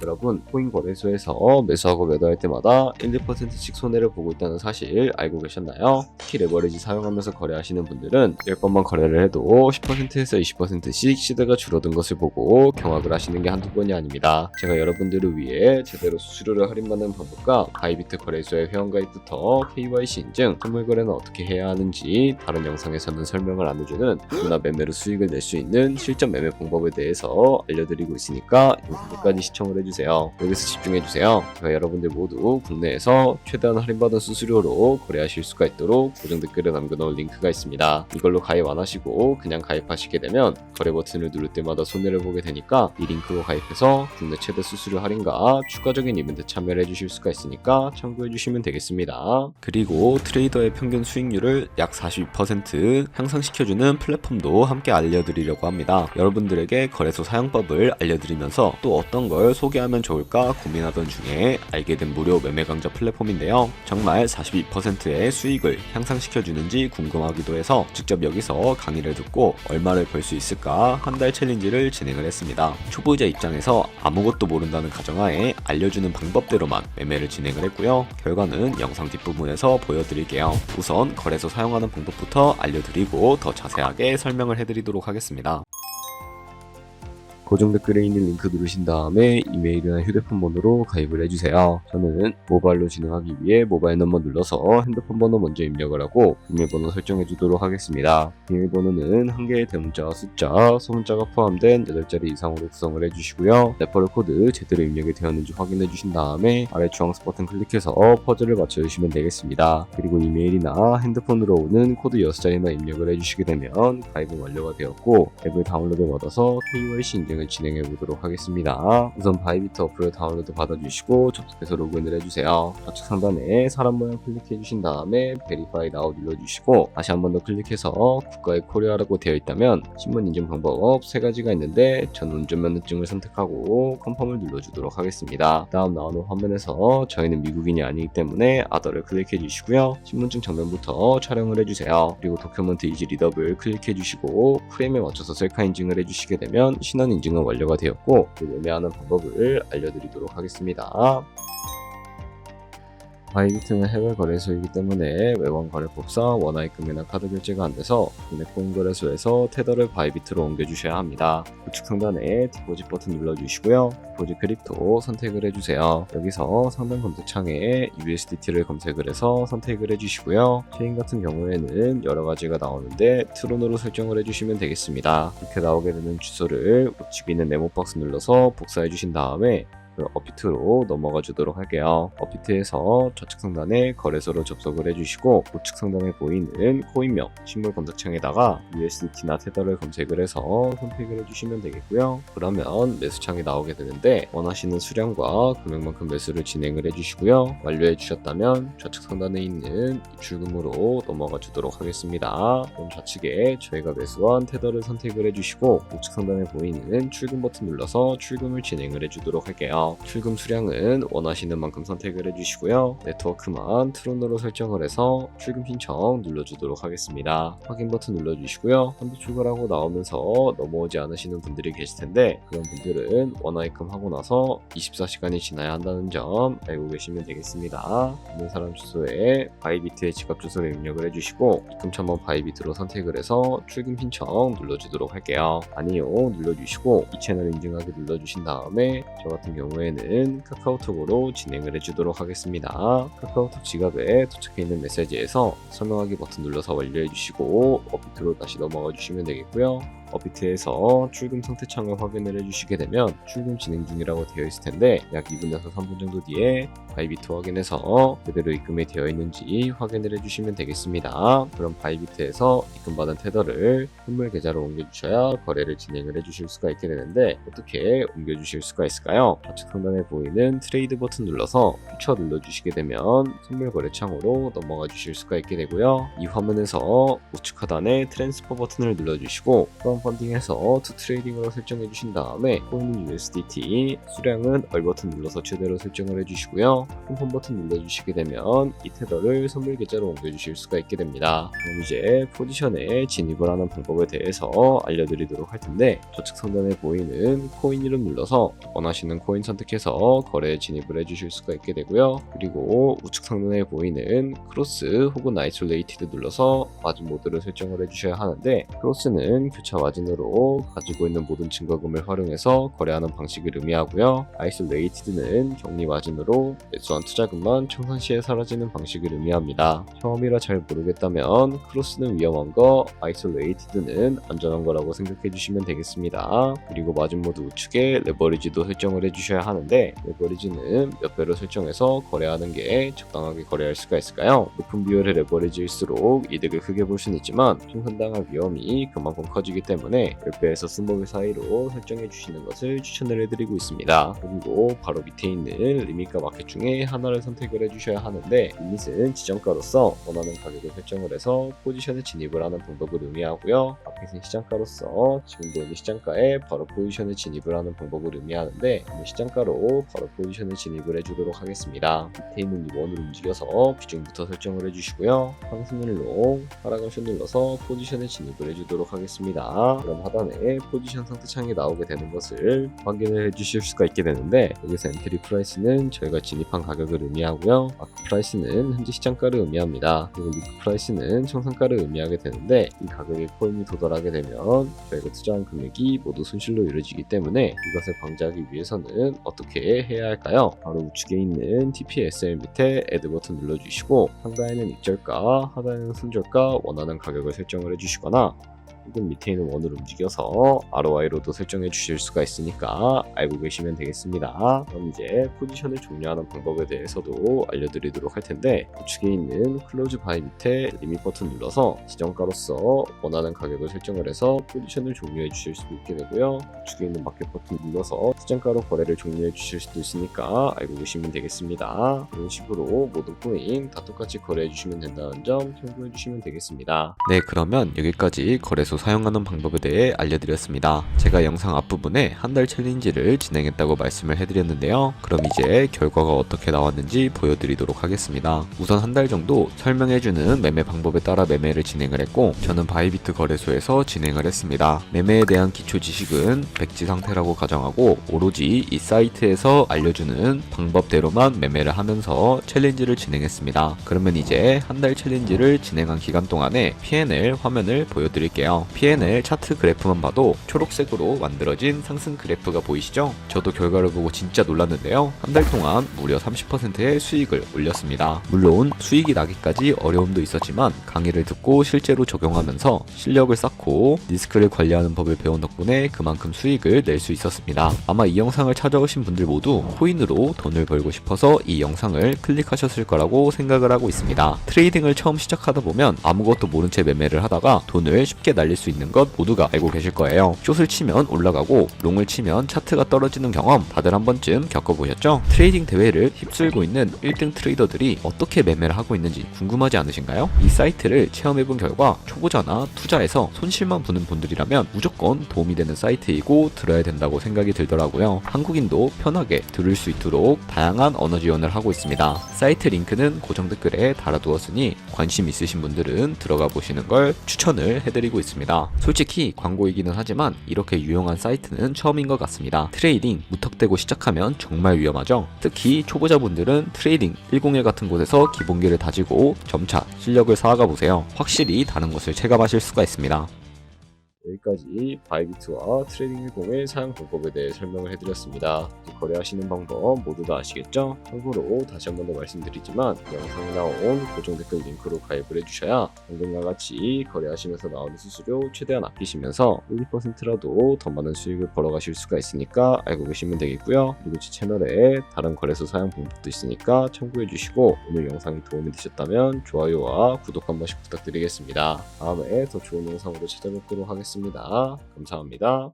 여러분, 코인 거래소에서 매수하고 매도할 때마다 1, 2%씩 손해를 보고 있다는 사실 알고 계셨나요? 특히 레버리지 사용하면서 거래하시는 분들은 10번만 거래를 해도 10%에서 20%씩 시대가 줄어든 것을 보고 경악을 하시는 게 한두 번이 아닙니다. 제가 여러분들을 위해 제대로 수수료를 할인받는 방법과 바이비트 거래소의 회원가입부터 KYC 인증, 선물 거래는 어떻게 해야 하는지 다른 영상에서는 설명을 안 해주는 누나 매매로 수익을 낼 수 있는 실전 매매 방법에 대해서 알려드리고 있으니까 영상 끝까지 시청을 해주세요. 여기서 집중해주세요. 제가 여러분들 모두 국내에서 최대한 할인받은 수수료로 거래하실 수가 있도록 고정 댓글에 남겨놓은 링크가 있습니다. 이걸로 가입 안 하시고 그냥 가입하시게 되면 거래 버튼을 누를 때마다 손해를 보게 되니까 이 링크로 가입해서 국내 최대 수수료 할인과 추가적인 이벤트 참여를 해주실 수가 있으니까 참고해주시면 되겠습니다. 그리고 트레이더의 평균 수익률을 약 42% 향상시켜주는 플랫폼도 함께 알려드리려고 합니다. 여러분들에게 거래소 사용법을 알려드리면서 또 어떤 걸 소개하면 좋을까 고민하던 중에 알게 된 무료 매매 강좌 플랫폼인데요. 정말 42%의 수익을 향상시켜주는지 궁금하기도 해서 직접 여기서 강의를 듣고 얼마를 벌 수 있을까 한 달 챌린지를 진행을 했습니다. 초보자 입장에서 아무것도 모른다는 가정하에 알려주는 방법대로만 매매를 진행을 했고요. 결과는 영상 뒷부분에서 보여드릴게요. 우선 거래소 사용하는 방법부터 알려드리고 더 자세하게 설명을 해드리도록 하겠습니다. 고정 댓글에 있는 링크 누르신 다음에 이메일이나 휴대폰 번호로 가입을 해주세요. 저는 모바일로 진행하기 위해 모바일 넘버 눌러서 핸드폰 번호 먼저 입력을 하고 비밀번호 설정해 주도록 하겠습니다. 비밀번호는 한 개의 대문자와 숫자, 소문자가 포함된 8자리 이상으로 구성을 해주시고요. 레퍼럴 코드 제대로 입력이 되었는지 확인해 주신 다음에 아래 주황색 버튼 클릭해서 퍼즐을 맞춰주시면 되겠습니다. 그리고 이메일이나 핸드폰으로 오는 코드 6자리만 입력을 해주시게 되면 가입은 완료가 되었고 앱을 다운로드 받아서 KYC 인증을 진행해 보도록 하겠습니다. 우선 바이비트 어플을 다운로드 받아주시고 접속해서 로그인을 해주세요. 좌측 상단에 사람 모양 클릭해 주신 다음에 Verify Now 눌러주시고 다시 한 번 더 클릭해서 국가의 코리아라고 되어 있다면 신분 인증 방법 3가지가 있는데 저는 운전면허증을 선택하고 컨펌을 눌러주도록 하겠습니다. 다음 나오는 화면에서 저희는 미국인이 아니기 때문에 아더를 클릭해 주시고요. 신분증 정면부터 촬영을 해주세요. 그리고 도큐먼트 이지 리더블 클릭해 주시고 프레임에 맞춰서 셀카 인증을 해주시게 되면 신원 인증은 완료가 되었고 매매하는 방법을 알려드리도록 하겠습니다. 바이비트는 해외 거래소이기 때문에 외환 거래법상 원화입금이나 카드 결제가 안 돼서 국내 코인 거래소에서 테더를 바이비트로 옮겨주셔야 합니다. 우측 상단에 디포짓 버튼 눌러주시고요. 디포짓 크립토 선택을 해주세요. 여기서 상단 검색창에 USDT를 검색을 해서 선택을 해주시고요. 체인 같은 경우에는 여러 가지가 나오는데 트론으로 설정을 해주시면 되겠습니다. 이렇게 나오게 되는 주소를 우측에 있는 네모박스 눌러서 복사해 주신 다음에 업비트로 넘어가 주도록 할게요. 업비트에서 좌측 상단에 거래소로 접속을 해주시고 우측 상단에 보이는 코인명 신물 검색창에다가 USDT나 테더를 검색을 해서 선택을 해주시면 되겠고요. 그러면 매수창이 나오게 되는데 원하시는 수량과 금액만큼 매수를 진행을 해주시고요. 완료해 주셨다면 좌측 상단에 있는 입출금으로 넘어가 주도록 하겠습니다. 그럼 좌측에 저희가 매수한 테더를 선택을 해주시고 우측 상단에 보이는 출금 버튼 눌러서 출금을 진행을 해주도록 할게요. 출금 수량은 원하시는 만큼 선택을 해주시고요. 네트워크만 트론으로 설정을 해서 출금 신청 눌러주도록 하겠습니다. 확인 버튼 눌러주시고요. 한도 출금하고 나오면서 넘어오지 않으시는 분들이 계실 텐데 그런 분들은 원화입금 하고 나서 24시간이 지나야 한다는 점 알고 계시면 되겠습니다. 있는 사람 주소에 바이비트의 지갑 주소를 입력을 해주시고 입금 천번 바이비트로 선택을 해서 출금 신청 눌러주도록 할게요. 아니요 눌러주시고 이 채널 인증하기 눌러주신 다음에 저 같은 경우에는 카카오톡으로 진행을 해주도록 하겠습니다. 카카오톡 지갑에 도착해 있는 메시지에서 설명하기 버튼 눌러서 완료해주시고 업비트로 다시 넘어가 주시면 되겠고요. 업비트에서 출금 상태 창을 확인을 해주시게 되면 출금 진행 중이라고 되어 있을 텐데 약 2분에서 3분 정도 뒤에 바이비트 확인해서 그대로 입금이 되어 있는지 확인을 해주시면 되겠습니다. 그럼 바이비트에서 입금받은 테더를 현물 계좌로 옮겨주셔야 거래를 진행을 해주실 수가 있게 되는데 어떻게 옮겨주실 수가 있을까요? 좌측 상단에 보이는 트레이드 버튼 눌러서 퓨처 눌러주시게 되면 선물 거래 창으로 넘어가 주실 수가 있게 되고요. 이 화면에서 우측 하단에 트랜스퍼 버튼을 눌러주시고 프롬 펀딩에서 투 트레이딩으로 설정해 주신 다음에 코인은 USDT, 수량은 얼 버튼 눌러서 최대로 설정을 해주시고요. 홈 버튼 눌러주시게 되면 이 테더를 선물 계좌로 옮겨주실 수가 있게 됩니다. 그럼 이제 포지션에 진입을 하는 방법에 대해서 알려드리도록 할 텐데, 좌측 상단에 보이는 코인 이름 눌러서 원하시는 코인 선택해서 거래에 진입을 해주실 수가 있게 되고요. 그리고 우측 상단에 보이는 크로스 혹은 아이솔레이티드 눌러서 마진 모드를 설정을 해주셔야 하는데, 크로스는 교차 마진으로 가지고 있는 모든 증거금을 활용해서 거래하는 방식을 의미하고요. 아이솔레이티드는 격리 마진으로 매수한 투자금만 청산시에 사라지는 방식을 의미합니다. 처음이라 잘 모르겠다면 크로스는 위험한 거, 아이솔레이티드는 안전한 거라고 생각해 주시면 되겠습니다. 그리고 마진 모드 우측에 레버리지도 설정을 해주셔야 하는데, 레버리지는 몇 배로 설정해서 거래하는 게 적당하게 거래할 수가 있을까요? 높은 비율의 레버리지일수록 이득을 크게 볼 수는 있지만 청산당할 위험이 그만큼 커지기 때문에 10배에서 20배 사이로 설정해 주시는 것을 추천을 해드리고 있습니다. 그리고 바로 밑에 있는 리밋과 마켓 중에 하나를 선택을 해주셔야 하는데, 리밋은 지정가로서 원하는 가격을 설정을 해서 포지션에 진입을 하는 방법을 의미하고요. 마켓은 시장가로서 지금 보이는 시장가에 바로 포지션에 진입을 하는 방법을 의미하는데, 시장가로 바로 포지션에 진입을 해주도록 하겠습니다. 밑에 있는 이 원을 움직여서 비중부터 설정을 해주시고요. 상승을 롱, 하락을 숏 눌러서 포지션에 진입을 해주도록 하겠습니다. 그럼 하단에 포지션 상태창이 나오게 되는 것을 확인을 해주실 수가 있게 되는데, 여기서 엔트리 프라이스는 저희가 진입한 가격을 의미하고요. 마크 프라이스는 현재 시장가를 의미합니다. 그리고 리크 프라이스는 청산가를 의미하게 되는데, 이 가격에 코인이 도달하게 되면 저희가 투자한 금액이 모두 손실로 이루어지기 때문에 이것을 방지하기 위해서는 어떻게 해야 할까요? 바로 우측에 있는 TPSL 밑에 애드 버튼 눌러주시고, 상단에는 익절가, 하단에는 손절가 원하는 가격을 설정을 해주시거나, 혹은 밑에 있는 원을 움직여서 ROI로도 설정해 주실 수가 있으니까 알고 계시면 되겠습니다. 그럼 이제 포지션을 종료하는 방법에 대해서도 알려드리도록 할 텐데, 우측에 있는 클로즈 바이 밑에 리밋 버튼 눌러서 지정가로서 원하는 가격을 설정을 해서 포지션을 종료해 주실 수도 있게 되고요. 우측에 있는 마켓 버튼 눌러서 시장가로 거래를 종료해 주실 수도 있으니까 알고 계시면 되겠습니다. 이런 식으로 모든 코인 다 똑같이 거래해 주시면 된다는 점 참고해 주시면 되겠습니다. 네, 그러면 여기까지 거래소 사용하는 방법에 대해 알려드렸습니다. 제가 영상 앞부분에 한 달 챌린지를 진행했다고 말씀을 해드렸는데요. 그럼 이제 결과가 어떻게 나왔는지 보여드리도록 하겠습니다. 우선 한 달 정도 설명해주는 매매 방법에 따라 매매를 진행을 했고, 저는 바이비트 거래소에서 진행을 했습니다. 매매에 대한 기초 지식은 백지 상태라고 가정하고, 오로지 이 사이트에서 알려주는 방법대로만 매매를 하면서 챌린지를 진행했습니다. 그러면 이제 한 달 챌린지를 진행한 기간 동안에 P&L 화면을 보여드릴게요. P&L 차트 그래프만 봐도 초록색으로 만들어진 상승 그래프가 보이시죠? 저도 결과를 보고 진짜 놀랐는데요. 한 달 동안 무려 30%의 수익을 올렸습니다. 물론 수익이 나기까지 어려움도 있었지만 강의를 듣고 실제로 적용하면서 실력을 쌓고 리스크를 관리하는 법을 배운 덕분에 그만큼 수익을 낼 수 있었습니다. 아마 이 영상을 찾아오신 분들 모두 코인으로 돈을 벌고 싶어서 이 영상을 클릭하셨을 거라고 생각을 하고 있습니다. 트레이딩을 처음 시작하다 보면 아무것도 모른 채 매매를 하다가 돈을 쉽게 날릴 수 있는 것 모두가 알고 계실 거예요. 숏을 치면 올라가고 롱을 치면 차트가 떨어지는 경험 다들 한 번쯤 겪어보셨죠? 트레이딩 대회를 휩쓸고 있는 1등 트레이더들이 어떻게 매매를 하고 있는지 궁금하지 않으신가요? 이 사이트를 체험해본 결과 초보자나 투자에서 손실만 보는 분들이라면 무조건 도움이 되는 사이트이고 들어야 된다고 생각이 들더라고요. 한국인도 편하게 들을 수 있도록 다양한 언어 지원을 하고 있습니다. 사이트 링크는 고정 댓글에 달아두었으니 관심 있으신 분들은 들어가 보시는 걸 추천을 해드리고 있습니다. 솔직히 광고이기는 하지만 이렇게 유용한 사이트는 처음인 것 같습니다. 트레이딩 무턱대고 시작하면 정말 위험하죠. 특히 초보자분들은 트레이딩 101 같은 곳에서 기본기를 다지고 점차 실력을 쌓아가 보세요. 확실히 다른 것을 체감하실 수가 있습니다. 여기까지 바이비트와 트레이딩 10의 사용 방법에 대해 설명을 해드렸습니다. 거래하시는 방법 모두 다 아시겠죠? 참고로 다시 한 번 더 말씀드리지만 영상에 나온 고정 댓글 링크로 가입을 해주셔야 방금과 같이 거래하시면서 나오는 수수료 최대한 아끼시면서 1~2%라도 더 많은 수익을 벌어가실 수가 있으니까 알고 계시면 되겠고요. 그리고 제 채널에 다른 거래소 사용 방법도 있으니까 참고해주시고, 오늘 영상이 도움이 되셨다면 좋아요와 구독 한 번씩 부탁드리겠습니다. 다음에 더 좋은 영상으로 찾아뵙도록 하겠습니다. 감사합니다.